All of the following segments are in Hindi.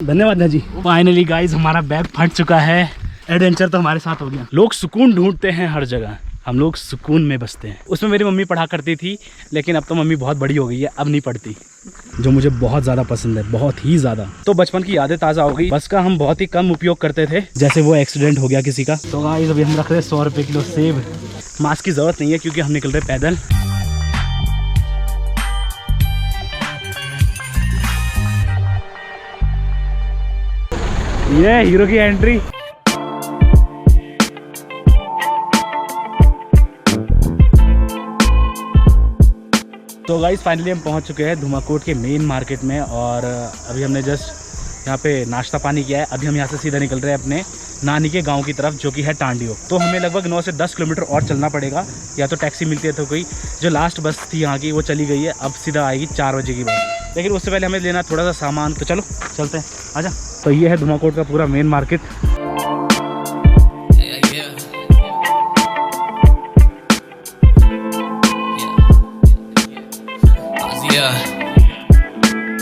धन्यवाद जी। फाइनली गाइस हमारा बैग फट चुका है। एडवेंचर तो हमारे साथ हो गया। लोग सुकून ढूंढते हैं हर जगह, हम लोग सुकून में बसते हैं। उसमें मेरी मम्मी पढ़ा करती थी, लेकिन अब तो मम्मी बहुत बड़ी हो गई है, अब नहीं पढ़ती, जो मुझे बहुत ज़्यादा पसंद है, बहुत ही ज़्यादा। तो बचपन की यादें ताज़ा हो गई। बस का हम बहुत ही कम उपयोग करते थे, जैसे वो एक्सीडेंट हो गया किसी का। तो गाइस अभी हम रख रहे हैं 100 रुपये किलो सेब। मास्क की ज़रूरत नहीं है क्योंकि हम निकल रहे पैदल। ये हीरो की एंट्री। तो गाइस फाइनली हम पहुंच चुके हैं धुमाकोट के मेन मार्केट में, और अभी हमने जस्ट यहाँ पे नाश्ता पानी किया है। अभी हम यहाँ से सीधा निकल रहे हैं अपने नानी के गांव की तरफ, जो कि है टांडियो। तो हमें लगभग 9 से 10 किलोमीटर और चलना पड़ेगा, या तो टैक्सी मिलती है तो कोई। जो लास्ट बस थी यहाँ की वो चली गई है, अब सीधा आएगी 4 बजे की बस। लेकिन उससे पहले हमें लेना थोड़ा सा सामान, तो चलो चलते हैं, आजा। तो ये है धुमाकोट का पूरा मेन मार्केट।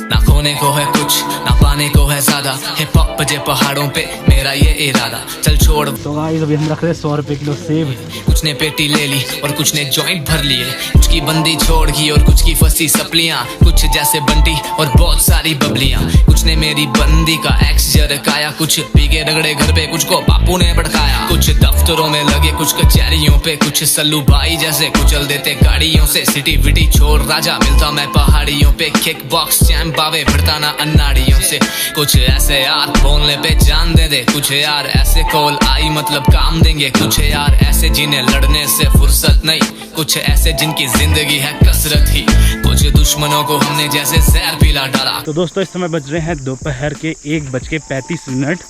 ना खोने को है कुछ, ना पाने को है ज्यादा, हिप हॉप बजे पहाड़ों पे मेरा ये इरादा। चल छोड़। तो गाइस अभी हम रख रहे हैं 100 रुपये किलो सेब। कुछ ने पेटी ले ली और कुछ ने जॉइंट भर लिए, कुछ की बंदी छोड़ गई और कुछ की फंसी सपलियां, कुछ जैसे बंटी और बहुत सारी बबलियां। कुछ ने मेरी बंदी का एक्स जरकाया, कुछ पी के रगड़े घर पे, कुछ को बापू ने भड़काया। कुछ दफ्तरों में लगे, कुछ कचहरियों पे, कुछ सल्लू भाई जैसे कुचल देते गाड़ियों से। सिटी विटी छोड़ राजा मिलता मैं पहाड़ियों पे, किक बॉक्स चैंप बावे भिड़ता ना अन्नाड़ियों से। कुछ ऐसे यार बोलने पे जान दे दे, कुछ यार ऐसे कॉल आई मतलब काम देंगे, कुछ यार ऐसे जिन्हें लड़ने से फुर्सत नहीं, कुछ ऐसे जिनकी जिंदगी है कसरत ही। कुछ दुश्मनों को हमने जैसे जहर पिला डाला। तो दोस्तों इस समय बज रहे हैं दोपहर के 1:35।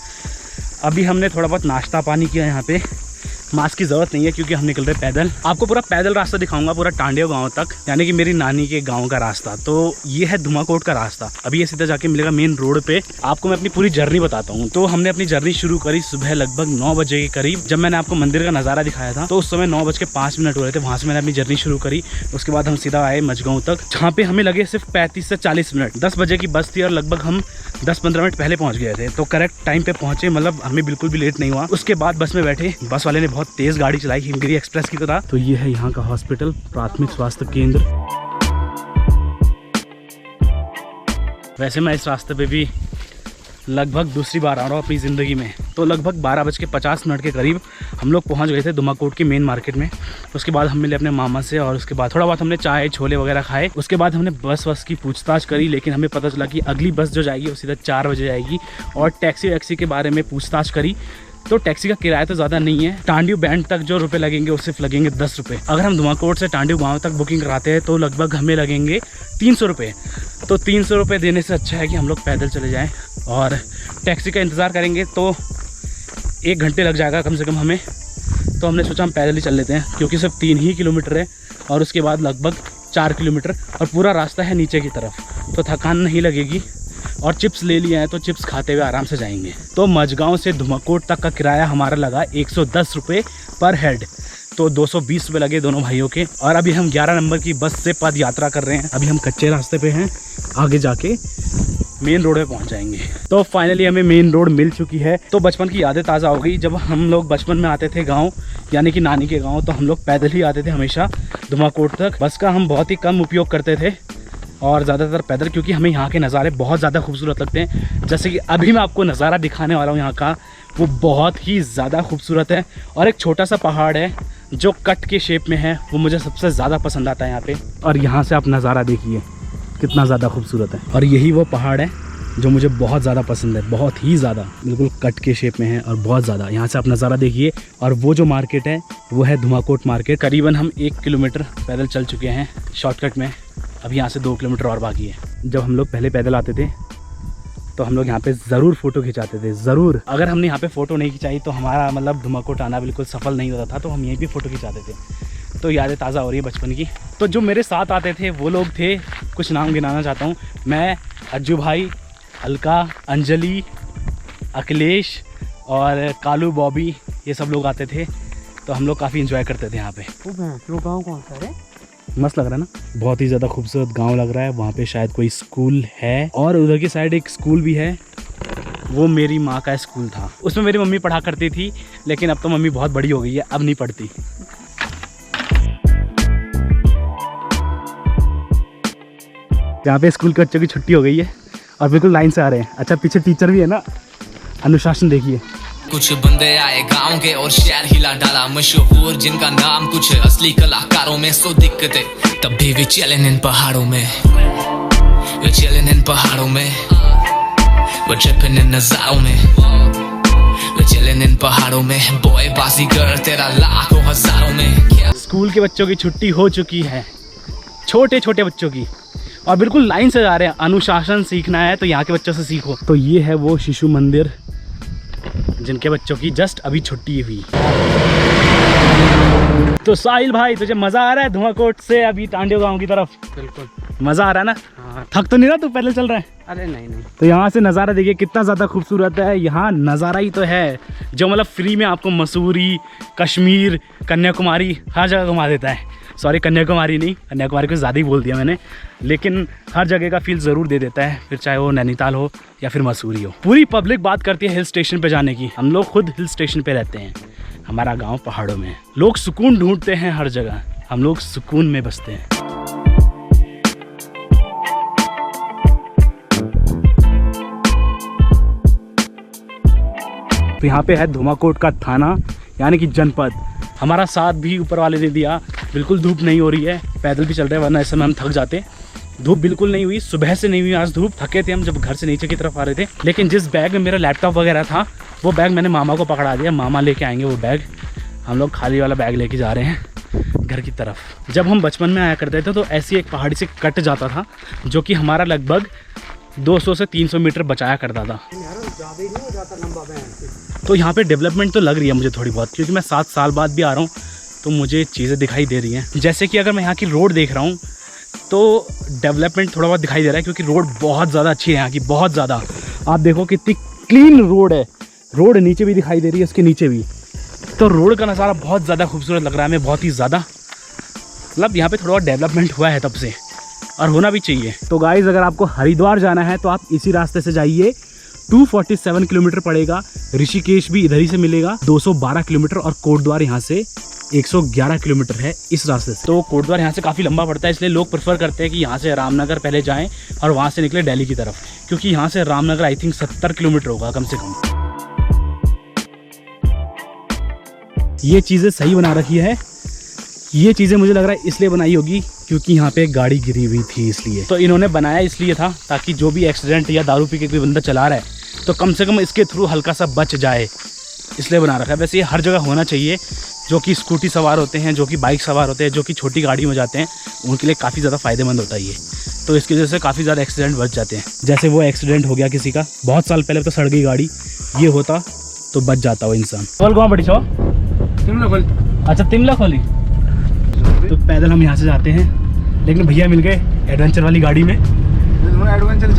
अभी हमने थोड़ा बहुत नाश्ता पानी किया यहाँ पे। मास्क की ज़रूरत नहीं है क्योंकि हम निकल रहे पैदल। आपको पूरा पैदल रास्ता दिखाऊंगा, पूरा टांडियो गांव तक, यानी कि मेरी नानी के गांव का रास्ता। तो ये है धुमाकोट का रास्ता। अभी ये सीधा जाके मिलेगा मेन रोड पे। आपको मैं अपनी पूरी जर्नी बताता हूँ। तो हमने अपनी जर्नी शुरू करी सुबह लगभग 9 बजे के करीब, जब मैंने आपको मंदिर का नज़ारा दिखाया था। तो उस समय 9:05 हो रहे थे। वहाँ से मैंने अपनी जर्नी शुरू करी। उसके बाद हम सीधा आए मझगांव तक, जहाँ पे हमें लगे सिर्फ 35 से 40 मिनट। 10 बजे की बस थी और लगभग हम 10-15 मिनट पहले पहुँच गए थे। तो करेक्ट टाइम पे पहुँचे, मतलब हमें बिल्कुल भी लेट नहीं हुआ। उसके बाद बस में बैठे, बस वाले ने बहुत तेज़ गाड़ी चलाई, हिमगिरी एक्सप्रेस की तरह। तो ये है यहाँ का हॉस्पिटल, प्राथमिक स्वास्थ्य केंद्र। वैसे मैं इस रास्ते पे भी लगभग दूसरी बार आ रहा हूँ अपनी ज़िंदगी में। तो लगभग 12:50 के करीब हम लोग पहुँच गए थे धुमाकोट के मेन मार्केट में। उसके बाद हम मिले अपने मामा से, और उसके बाद थोड़ा बहुत हमने चाय छोले वगैरह खाए। उसके बाद हमने बस की पूछताछ करी, लेकिन हमें पता चला कि अगली बस जो जाएगी वो सीधा 4 बजे जाएगी। और टैक्सी वैक्सी के बारे में पूछताछ करी, तो टैक्सी का किराया तो ज़्यादा नहीं है। टांडियो बैंड तक जो रुपए लगेंगे वो सिर्फ लगेंगे 10 रुपये। अगर हम धुमाकोट से टांडियो गांव तक बुकिंग कराते हैं तो लगभग हमें लगेंगे 300 रुपये। तो 300 रुपये देने से अच्छा है कि हम लोग पैदल चले जाएं, और टैक्सी का इंतज़ार करेंगे तो 1 घंटे लग जाएगा कम से कम हमें। तो हमने सोचा हम पैदल ही चल लेते हैं, क्योंकि सिर्फ 3 ही किलोमीटर है, और उसके बाद लगभग 4 किलोमीटर, और पूरा रास्ता है नीचे की तरफ, तो थकान नहीं लगेगी। और चिप्स ले लिए हैं तो चिप्स खाते हुए आराम से जाएंगे। तो मझगांव से धुमाकोट तक का किराया हमारा लगा 110 रुपये पर हेड, तो 220 रुपये लगे दोनों भाइयों के। और अभी हम 11 नंबर की बस से पद यात्रा कर रहे हैं। अभी हम कच्चे रास्ते पे हैं, आगे जाके मेन रोड पे पहुंच जाएंगे। तो फाइनली हमें मेन रोड मिल चुकी है। तो बचपन की यादें ताज़ा हो गई। जब हम लोग बचपन में आते थे गाँव, यानी कि नानी के गाँव, तो हम लोग पैदल ही आते थे हमेशा धुमाकोट तक। बस का हम बहुत ही कम उपयोग करते थे, और ज़्यादातर पैदल, क्योंकि हमें यहाँ के नज़ारे बहुत ज़्यादा खूबसूरत लगते हैं। जैसे कि अभी मैं आपको नज़ारा दिखाने वाला हूँ यहाँ का, वो बहुत ही ज़्यादा खूबसूरत है। और एक छोटा सा पहाड़ है जो कट के शेप में है, वो मुझे सबसे ज़्यादा पसंद आता है यहाँ पे। और यहाँ से आप नज़ारा देखिए कितना ज़्यादा खूबसूरत है। और यही वो पहाड़ है जो मुझे बहुत ज़्यादा पसंद है, बहुत ही ज़्यादा, बिल्कुल कट के शेप में है और बहुत ज़्यादा। यहाँ से आप नज़ारा देखिए। और वो जो मार्केट है वो है धुमाकोट मार्केट। करीबन हम 1 किलोमीटर पैदल चल चुके हैं शॉर्टकट में। अभी यहाँ से 2 किलोमीटर और बाकी है। जब हम लोग पहले पैदल आते थे तो हम लोग यहाँ पे ज़रूर फ़ोटो खिंचाते थे, ज़रूर। अगर हमने यहाँ पे फ़ोटो नहीं खिंचाई तो हमारा मतलब धुमाकोट आना बिल्कुल सफल नहीं होता था। तो हम यहीं पे फ़ोटो खिंचाते थे। तो यादें ताज़ा हो रही है बचपन की। तो जो मेरे साथ आते थे वो लोग थे, कुछ नाम गिनाना चाहता हूँ मैं, अज्जू भाई, अलका, अंजलि, अखिलेश और कालू, बॉबी, ये सब लोग आते थे। तो हम लोग काफ़ी इंजॉय करते थे यहाँ पे। वो गाँव कौन सा है? मस्त लग रहा है ना, बहुत ही ज़्यादा खूबसूरत गांव लग रहा है। वहाँ पे शायद कोई स्कूल है, और उधर की साइड एक स्कूल भी है। वो मेरी माँ का स्कूल था। उसमें मेरी मम्मी पढ़ा करती थी, लेकिन अब तो मम्मी बहुत बड़ी हो गई है, अब नहीं पढ़ती। यहाँ पे स्कूल के बच्चों की छुट्टी हो गई है और बिल्कुल लाइन से आ रहे हैं। अच्छा पीछे टीचर भी है ना, अनुशासन देखिए। कुछ बंदे आए गांव के और शहर हिला डाला, मशहूर जिनका नाम कुछ असली कलाकारों में। सो दिक्कतें तब भी वे चैलेंज इन पहाड़ों में, वे चैलेंज इन पहाड़ों में, वे ट्रिपिंग इन नजारों में, वे चैलेंज इन पहाड़ों में। बॉय बाजीगर तेरा लाखों हजारों में। स्कूल के बच्चों की छुट्टी हो चुकी है, छोटे छोटे बच्चों की, और बिल्कुल लाइन से जा रहे हैं। अनुशासन सीखना है तो यहाँ के बच्चों से सीखो। तो ये है वो शिशु मंदिर जिनके बच्चों की जस्ट अभी छुट्टी हुई। तो साहिल भाई तुझे मजा आ रहा है धुआंकोट से अभी टांडियो गांव की तरफ? बिल्कुल मजा आ रहा है ना? हाँ। थक तो नहीं रहा तू पैदल चल रहा है? अरे नहीं नहीं, तो यहाँ से नज़ारा देखिए कितना ज़्यादा खूबसूरत है। यहाँ नज़ारा ही तो है जो मतलब फ्री में आपको मसूरी, कश्मीर, कन्याकुमारी हर जगह घुमा देता है। सॉरी कन्याकुमारी नहीं, कन्याकुमारी को ज़्यादा ही बोल दिया मैंने, लेकिन हर जगह का फील ज़रूर दे देता है, फिर चाहे वो नैनीताल हो या फिर मसूरी हो। पूरी पब्लिक बात करती है हिल स्टेशन पे जाने की, हम लोग खुद हिल स्टेशन पे रहते हैं, हमारा गांव पहाड़ों में। लोग सुकून ढूंढते हैं हर जगह, हम लोग सुकून में बसते हैं। तो यहाँ पे है धुमाकोट का थाना यानी कि जनपद। हमारा साथ भी ऊपर वाले ने दिया। बिल्कुल धूप नहीं हो रही है, पैदल भी चल रहे हैं, वरना इस समय हम थक जाते। धूप बिल्कुल नहीं हुई, सुबह से नहीं हुई आज धूप। थके थे हम जब घर से नीचे की तरफ आ रहे थे। लेकिन जिस बैग में मेरा लैपटॉप वगैरह था वो बैग मैंने मामा को पकड़ा दिया, मामा लेके आएंगे वो बैग। हम लोग खाली वाला बैग लेके जा रहे हैं घर की तरफ। जब हम बचपन में आया करते थे तो ऐसी एक पहाड़ी से कट जाता था जो कि हमारा लगभग 200 से 300 मीटर बचाया करता था। तो यहाँ पे डेवलपमेंट तो लग रही है मुझे थोड़ी बहुत, क्योंकि मैं 7 साल बाद भी आ रहा हूँ तो मुझे चीज़ें दिखाई दे रही हैं। जैसे कि अगर मैं यहाँ की रोड देख रहा हूँ तो डेवलपमेंट थोड़ा बहुत दिखाई दे रहा है, क्योंकि रोड बहुत ज़्यादा अच्छी है यहाँ की, बहुत ज़्यादा। आप देखो कितनी क्लीन रोड है, रोड नीचे भी दिखाई दे रही है, उसके नीचे भी। तो रोड का नज़ारा बहुत ज़्यादा खूबसूरत लग रहा है हमें, बहुत ही ज़्यादा। मतलब यहाँ पे थोड़ा डेवलपमेंट हुआ है तब से, और होना भी चाहिए। तो गाइज़ अगर आपको हरिद्वार जाना है तो आप इसी रास्ते से जाइए। 247 किलोमीटर पड़ेगा। ऋषिकेश भी इधर ही से मिलेगा 212 किलोमीटर, और कोटद्वार यहाँ से 111 किलोमीटर है इस रास्ते से। तो कोटद्वार यहाँ से काफ़ी लंबा पड़ता है, इसलिए लोग प्रेफर करते हैं कि यहाँ से रामनगर पहले जाएं और वहाँ से निकले दिल्ली की तरफ, क्योंकि यहाँ से रामनगर आई थिंक 70 किलोमीटर होगा कम से कम। ये चीज़ें सही बना रखी है। ये चीज़ें मुझे लग रहा है इसलिए बनाई होगी क्योंकि यहाँ पे एक गाड़ी गिरी हुई थी, इसलिए। तो इन्होंने बनाया इसलिए था ताकि जो भी एक्सीडेंट या दारू पी के कोई बंदा चला रहा है तो कम से कम इसके थ्रू हल्का सा बच जाए, इसलिए बना रखा है। वैसे ये हर जगह होना चाहिए। जो कि स्कूटी सवार होते हैं, जो कि बाइक सवार होते हैं, जो कि छोटी गाड़ी में जाते हैं, उनके लिए काफ़ी ज़्यादा फ़ायदेमंद होता है ये। तो इसकी वजह से काफ़ी ज़्यादा एक्सीडेंट बच जाते हैं। जैसे वो एक्सीडेंट हो गया किसी का बहुत साल पहले, तो सड़ गई गाड़ी, ये होता तो बच जाता वो इंसान। कल कहाँ बड़ी छो? तिमला खोली। अच्छा तिमला खोली। तो पैदल हम यहाँ से जाते हैं, लेकिन भैया मिल गए एडवेंचर वाली गाड़ी में। एडवेंचर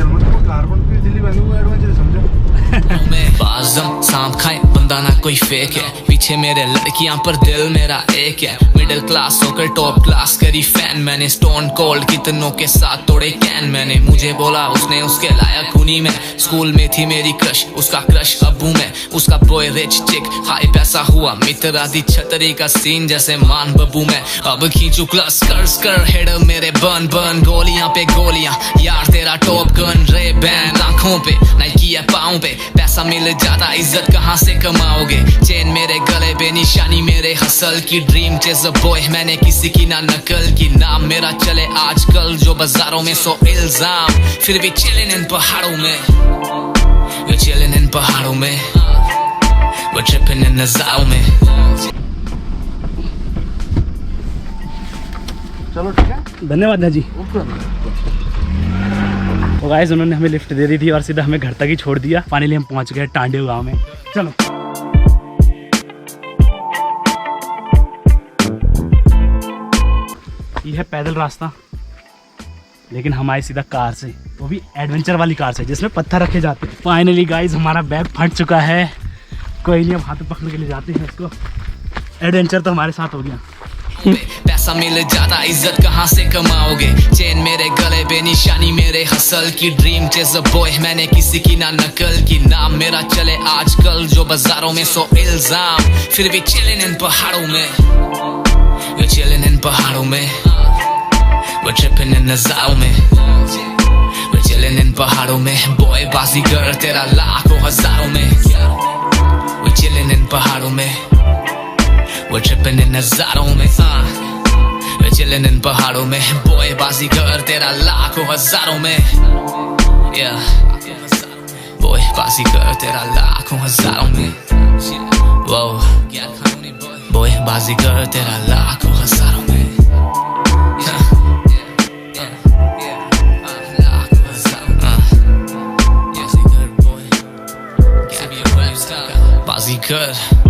बाज़म सांप खाए बंदा ना कोई फेक है, पीछे मेरे लड़कियां पर दिल मेरा एक है। मिडिल क्लास होकर टॉप क्लास करी फैन मैंने, स्टोन कोल्ड कितनों के साथ तोड़े कैन मैंने। मुझे बोला उसने उसके लायक खूनी में, स्कूल में थी मेरी क्रश, उसका क्रश अबू में, उसका बॉय रिच चिक हाई पैसा हुआ मित्र आदि छतरी का सीन जैसे मान बबू में। अब खींचू क्लस कर हेड मेरे बन बन, गोलियां पे गोलियां यार तेरा टॉप गन, रे बैन आंखों पे नाइकी है पाँव पे, पैसा मिल जाता इज्जत कहाँ से कमाओगे। चेन मेरे गले पे निशानी मेरे हसल की, ड्रीम चेज़र बॉय मैंने किसी की ना नकल की। नाम मेरा चले आजकल जो बाजारों में 100 इल्जाम, फिर भी चिलिंग इन पहाड़ों में, we're chilling in पहाड़ों में, we're tripping in नज़ारों में। चलो ठीक है, धन्यवाद जी। तो गाइस उन्होंने हमें लिफ्ट दे दी थी और सीधा हमें घर तक ही छोड़ दिया। फाइनली हम पहुंच गए टांडियो गांव में। चलो ये है पैदल रास्ता, लेकिन हम आए सीधा कार से, वो भी एडवेंचर वाली कार से जिसमें पत्थर रखे जाते हैं। फाइनली गाइस हमारा बैग फट चुका है, कोई नहीं अब हाथ पकड़ के ले जाते हैं इसको। एडवेंचर तो हमारे साथ हो गया। पैसा मिल जाता इज्जत कहाँ से कमाओगे, चेन मेरे गले पे निशानी मेरे हसल की, ड्रीम चेज़र बॉय मैंने किसी की ना नकल की, नाम मेरा चले आजकल जो बाजारों में 100 इल्जाम, फिर भी chilling इन पहाड़ों में, we're chilling इन पहाड़ों में, we're tripping इन नज़ारों में, we're chilling इन पहाड़ों में, बॉय बाजीगर तेरा लाखों हजारों में, we're chilling इन पहाड़ों में, we're tripping इन नज़ारों में, we're chilling इन पहाड़ों में, बॉय बाजीगर तेरा लाखों हजारों में, yeah, बॉय बाजीगर तेरा लाखों हजारों में, wow, बॉय बाजीगर तेरा लाखों हजारों में, बाजीगर